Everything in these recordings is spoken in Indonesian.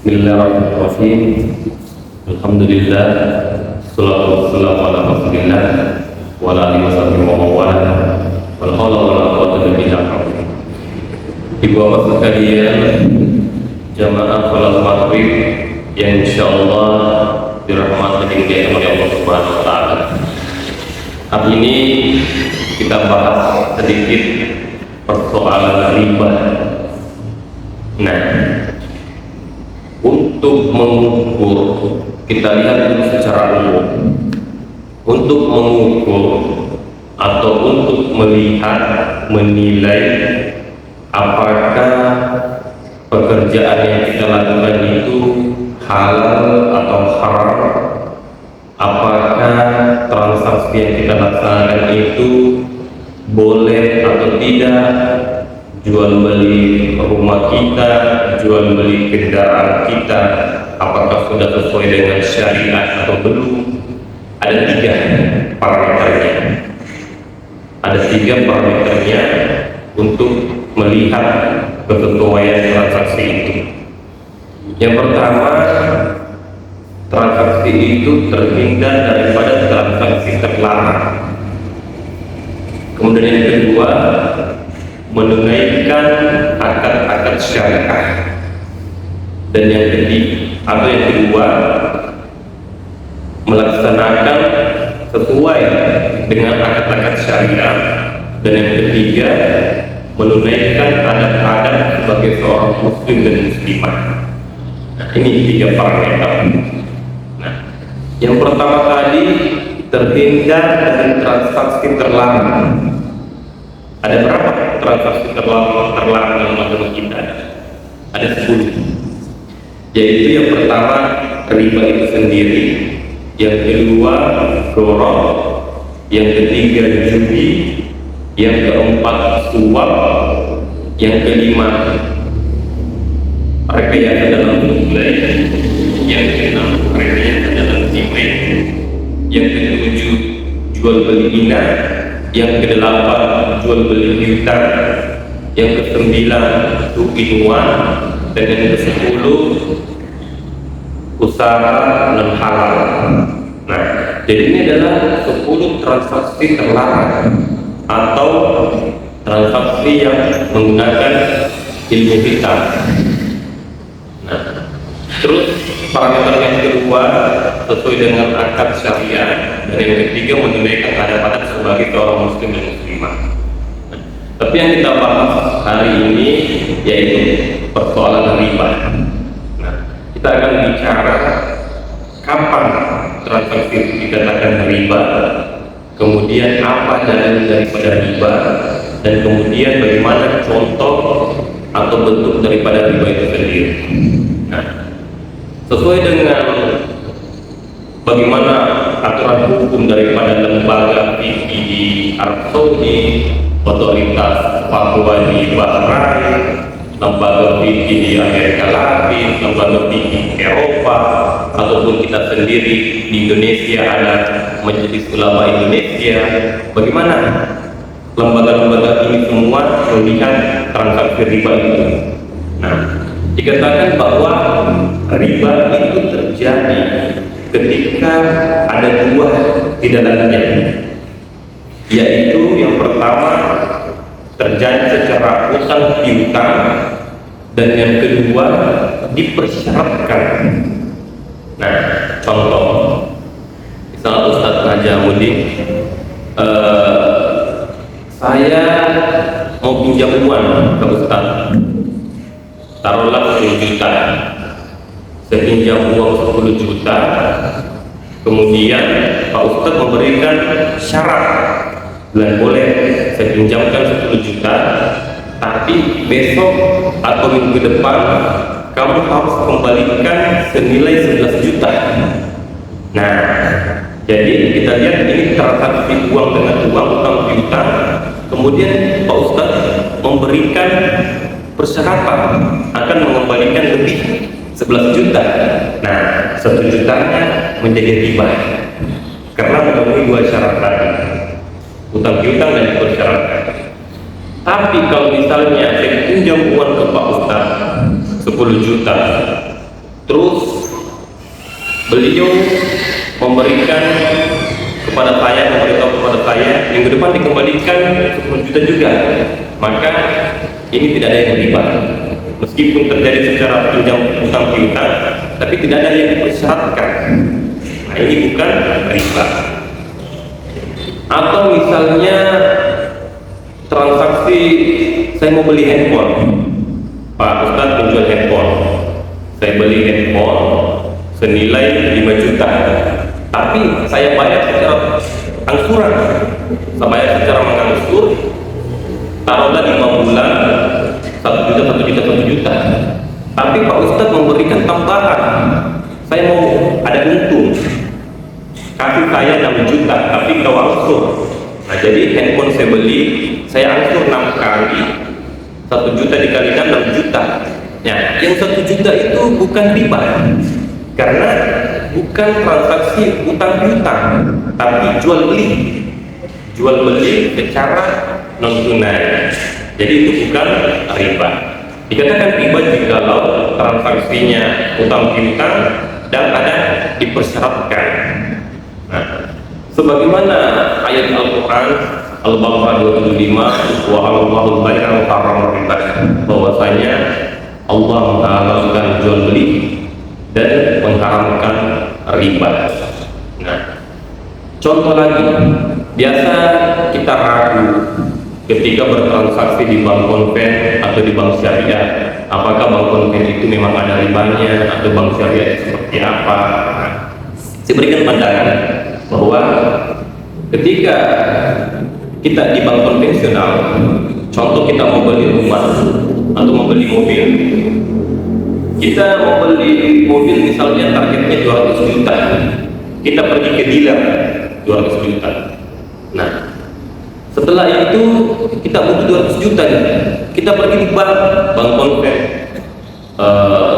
Bismillahirrahmanirrahim. Alhamdulillah. Salatu wassalamu ala Rasulillah wa ala alihi wasallam wa mawala. Wal haula wala quwwata illa billah. Ibu bapak sekalian, jamaah salat maghrib yang insyaallah dirahmati oleh Allah Subhanahu wa taala. Hari ini kita bahas sedikit persoalan riba. Nah, untuk mengukur, kita lihat dulu secara umum. Untuk mengukur atau untuk melihat, menilai apakah pekerjaan yang kita lakukan itu halal atau haram, apakah transaksi yang kita laksanakan itu boleh atau tidak, jual beli rumah kita, jual beli kendaraan kita, apakah sudah sesuai dengan syariat atau belum. Ada tiga parameternya. Ada tiga parameternya untuk melihat kesesuaian transaksi itu. Yang pertama, transaksi itu terhindar daripada transaksi terlarang. Kemudian yang kedua, menunaikan akad-akad syariah. Dan yang ketiga atau yang kedua, melaksanakan sesuai dengan akad-akad syariah. Dan yang ketiga, menunaikan adat-adat sebagai seorang muslim dan muslimah. Nah, ini tiga parameter. Nah, yang pertama tadi, terhindar dari transaksi terlarang. Ada berapa transaksi terlarang dalam agama kita? Ada 10. Yaitu yang pertama, riba itu sendiri. Yang kedua, gharar. Yang ketiga, judi. Yang keempat, suap. Yang kelima, rekayasa dalam nilai. Yang keenam, rekayasa dalam nilai. Yang ketujuh, jual beli inah. Yang kedelapan, jual beli piutang. Yang kesembilan, tukinuan. Dan yang kesepuluh, usaha non halal. Nah, jadi ini adalah 10 transaksi terlarang atau transaksi yang menggunakan ilmu hitam. Nah, terus parameter yang kedua, sesuai dengan akad syariah. Dan yang ketiga, menunaikan adat-adat sebagai seorang muslim dan muslimah. Nah, tapi yang kita bahas hari ini yaitu persoalan riba. Nah, kita akan bicara kapan transaksi itu dikatakan riba, kemudian apa dalil daripada riba, dan kemudian bagaimana contoh atau bentuk daripada riba itu sendiri. Nah, sesuai dengan bagaimana aturan hukum daripada lembaga fikih di Arab Saudi, otoritas fatwa di Bahrain, lembaga fikih di Amerika Latin, lembaga fikih Eropa, ataupun kita sendiri di Indonesia ada Majelis Ulama Indonesia. Bagaimana lembaga-lembaga ini semua melihat transaksi riba itu? Nah, dikatakan bahwa riba itu terjadi ketika ada dua di dalamnya, yaitu yang pertama terjadi secara utang piutang, dan yang kedua dipersyaratkan. Nah, contoh, misalnya Ustadz Najamuddin, saya mau pinjam uang ke Ustadz, taruhlah 10 juta. Saya pinjam uang 10 juta, kemudian Pak Ustadz memberikan syarat, dan boleh saya pinjamkan 10 juta, tapi besok atau minggu depan kamu harus kembalikan senilai 11 juta. Nah, jadi kita lihat ini transaksi uang dengan uang, utang piutang. Kemudian Pak Ustadz memberikan persyaratan akan mengembalikan lebih 11 juta. Nah, 1 jutanya menjadi riba karena memenuhi dua syarat tadi, utang piutang dan dipersyaratkan. Tapi kalau misalnya saya pinjam uang ke Pak Ustadz 10 juta, Terus beliau memberikan kepada saya, memberitahu kepada saya minggu depan dikembalikan 10 juta juga. Maka ini tidak ada yang riba. Meskipun terjadi secara pinjam utang piutang, tapi tidak ada yang dipersyaratkan. Nah, ini bukan riba. Atau misalnya transaksi saya mau beli handphone, Pak Ustadz menjual handphone, saya beli handphone senilai 5 juta, tapi saya bayar secara angsuran, saya bayar secara mengangsur, taruhlah 5 bulan, 1 juta, 1 juta, 1 juta. Tapi Pak Ustadz memberikan tambahan, saya mau ada untung, kasih saya 6 juta, tapi kau angsur. Nah, jadi handphone saya beli, saya angsur 6 kali, 1 juta dikali 6 juta. Ya, yang 1 juta itu bukan riba, karena bukan transaksi utang piutang, tapi jual beli secara non tunai. Jadi itu bukan riba. Dikatakan riba jikalau transaksinya utang piutang dan ada dipersyaratkan. Nah, sebagaimana ayat Al-Quran Al-Baqarah 275, wa Allahul bai'a wa harrama riba, bahwasanya Allah menghalalkan jual beli dan mengharamkan riba. Nah, contoh lagi, biasa kita ragu ketika bertransaksi di bank konven atau di bank syariah, apakah bank konven itu memang ada ribanya atau bank syariah seperti apa. Nah, saya berikan pandangan bahwa ketika kita di bank konvensional, contoh kita mau beli rumah atau mau beli mobil, kita mau beli mobil misalnya targetnya 200 juta, kita pergi ke dealer 200 juta. Nah, setelah itu kita butuh 200 juta nih, kita pergi di bank konven,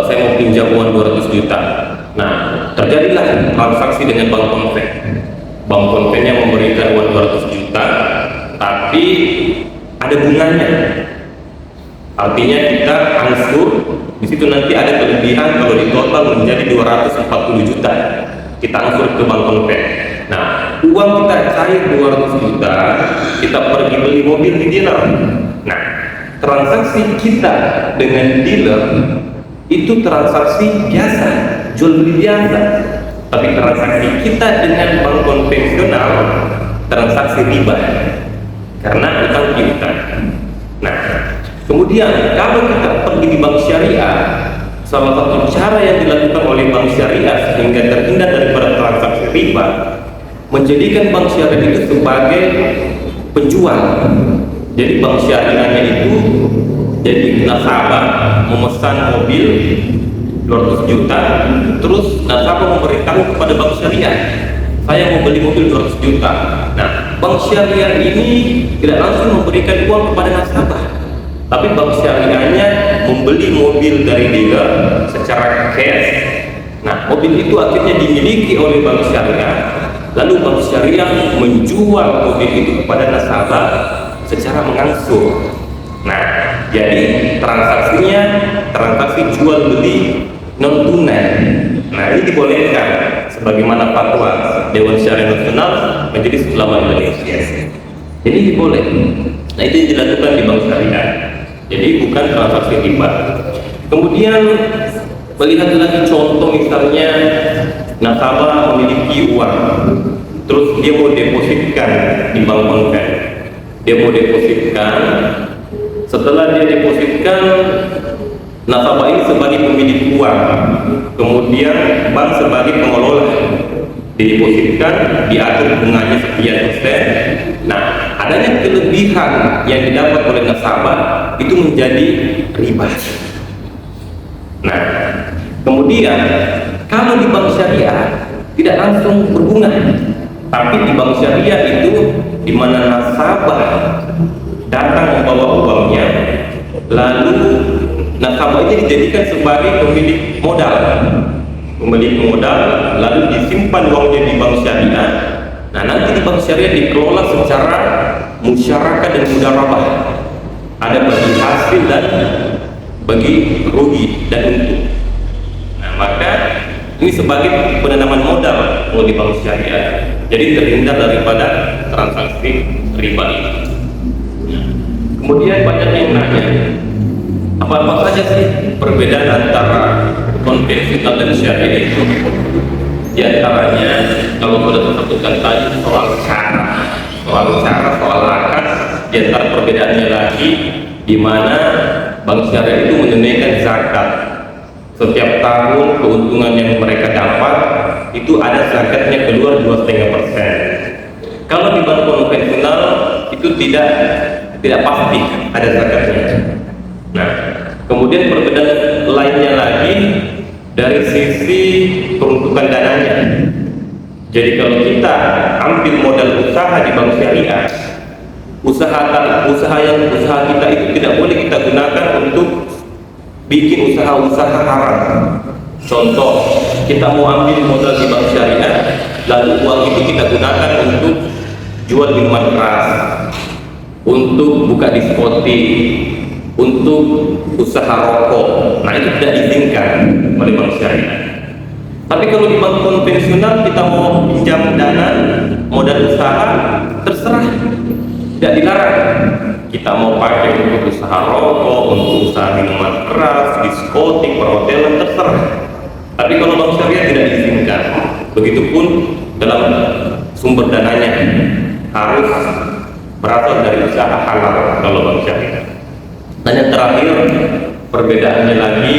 saya mau pinjam uang 200 juta. Nah, terjadilah transaksi dengan bank konven. Bank konvennya memberikan uang 200 juta, tapi ada bunganya. Artinya kita angsur, di situ nanti ada kelebihan kalau di total menjadi 240 juta. Kita angsur ke bank konven. Nah, uang kita cair 200 juta, kita pergi beli mobil di dealer. Nah, transaksi kita dengan dealer itu transaksi biasa, jual beli biasa. Tapi transaksi kita dengan bank konvensional transaksi riba karena utang piutang. Nah, kemudian kalau kita pergi di bank syariah, salah satu cara yang dilakukan oleh bank syariah sehingga terhindar daripada transaksi riba, menjadikan bank syariah itu sebagai penjual. Jadi bank syariahnya itu jadi nasabah memesan mobil 200 juta, terus nasabah memberitahu kepada bank syariah, saya mau beli mobil 200 juta. Nah, bank syariah ini tidak langsung memberikan uang kepada nasabah, tapi bank syariahnya membeli mobil dari dealer secara cash. Nah, mobil itu akhirnya dimiliki oleh bank syariah, lalu bank syariah menjual mobil itu kepada nasabah secara mengangsur. Nah, jadi transaksinya transaksi jual beli non tunai. Nah, ini dibolehkan sebagaimana fatwa Dewan Syariah Nasional Majelis Ulama Indonesia. Jadi diboleh. Nah, itu yang dilakukan di bank syariah. Jadi bukan transaksi riba. Kemudian melihat lagi contoh misalnya nasabah memiliki uang, terus dia mau depositkan di bank konven. Dia mau depositkan, setelah dia depositkan, nasabah ini sebagai pemilik uang, kemudian bank sebagai pengelola. Didepositkan, diatur bunganya sekian persen. Nah, adanya kelebihan yang didapat oleh nasabah itu menjadi riba. Nah, kemudian kalau di bank syariah tidak langsung berbunga, tapi di bank syariah itu di mana nasabah datang membawa uangnya, lalu nasabah ini dijadikan sebagai pemilik modal, lalu disimpan uangnya di bank syariah. Nah, nanti di bank syariah dikelola secara musyarakah dan mudharabah, ada bagi hasil dan bagi rugi dan untung. Nah, maka Ini sebagai penanaman modal di bank syariah. Jadi terhindar daripada transaksi riba ini. Kemudian banyak yang nanya, apa saja sih perbedaan antara konvensional dan syariah itu? Di antaranya, kalau sudah disebutkan tadi soal cara, soal akad. Di antara perbedaannya lagi, di mana bank syariah itu menunaikan zakat. Setiap tahun keuntungan yang mereka dapat itu ada zakatnya keluar 2,5%. Kalau di bank konvensional itu tidak pasti ada zakatnya. Nah, kemudian perbedaan lainnya lagi dari sisi peruntukan dananya. Jadi kalau kita ambil modal usaha di bank syariah, usaha kita itu tidak boleh kita gunakan untuk bikin usaha-usaha haram. Contoh, kita mau ambil modal di bank syariah, lalu uang itu kita gunakan untuk jual minuman keras, untuk buka diskotik, untuk usaha rokok. Nah, itu tidak diizinkan oleh bank syariah. Tapi kalau di bank konvensional kita mau pinjam dana modal usaha, terserah, tidak dilarang. Kita mau pakai untuk usaha rokok, untuk usaha minuman keras, diskotik, perhotelan, terserah. Tapi kalau bank syariah tidak diizinkan. Begitupun dalam sumber dananya harus berasal dari usaha halal kalau bank syariah. Dan yang terakhir, perbedaannya lagi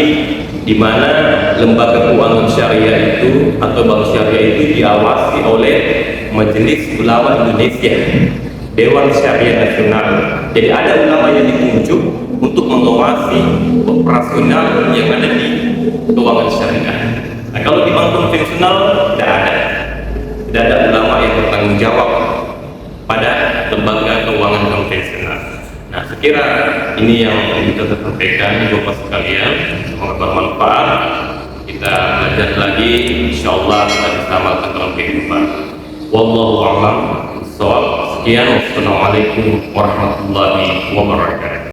di mana lembaga keuangan syariah itu atau bank syariah itu diawasi oleh Majelis Ulama Indonesia, Dewan Syariah Nasional. Jadi ada ulama yang ditunjuk untuk mengawasi operasional yang ada di keuangan syariah. Nah, kalau di bank konvensional tidak ada ulama yang bertanggung jawab pada lembaga keuangan konvensional. Nah, sekira ini yang bisa saya sampaikan Bapak sekalian, semoga bermanfaat. Kita belajar lagi, insyaallah kita bisa amalkan dalam kehidupan. Wallahu a'lam bishawab. Sekian, wassalamualaikum warahmatullahi wabarakatuh.